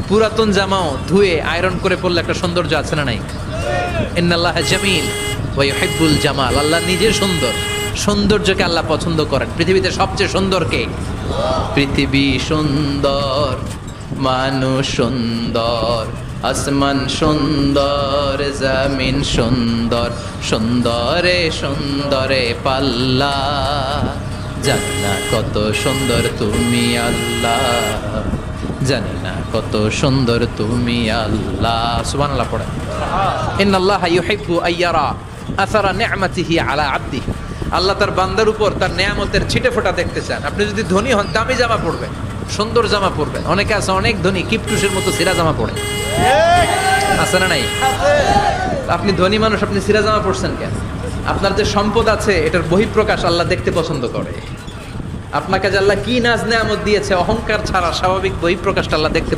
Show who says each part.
Speaker 1: পুরাতন জামাও ধুয়ে আয়রন করে পরলে একটা সৌন্দর্য আছে না নাই? ইন্নাল্লাহা জামিল ওয়া ইউহিব্বুল জামাল। আল্লাহ নিজে সুন্দর, সৌন্দর্যকে আল্লাহ পছন্দ করেন। পৃথিবীতে সবচেয়ে সুন্দর কে? পৃথিবী সুন্দর, মানুষ সুন্দর, আসমান সুন্দর, জমিন সুন্দর, সুন্দরে সুন্দরে পাল্লা। জানি না কত সুন্দর তুমি আল্লাহ, জানি না কত সুন্দর তুমি আল্লাহ। সুবহানাল্লাহ পড়ে। ইন্নাল্লাহা ইউহিব্বু আইয়ারা আসারা নি'মাতিহি আলা আবদিহি। আল্লাহ তার বান্দার উপর তার নেয়ামতের ছিটে ফোঁটা দেখতে চান। আপনি যদি ধনী হন, দামি জামা পরবেন, সুন্দর জামা পরবেন। অনেকে আছে অনেক ধনী, কিপটুসের মতো ছিঁড়া জামা পরে, আছে না নাই? আপনি ধনী মানুষ, আপনি ছিঁড়া জামা পরছেন কেন? আপনার যে সম্পদ আছে এটার বহিঃপ্রকাশ আল্লাহ দেখতে পছন্দ করে। আপনাকে যে আল্লাহ কি নাজ নেয়ামত দিয়েছে, অহংকার ছাড়া স্বাভাবিক বহিঃপ্রকাশটা আল্লাহ দেখতে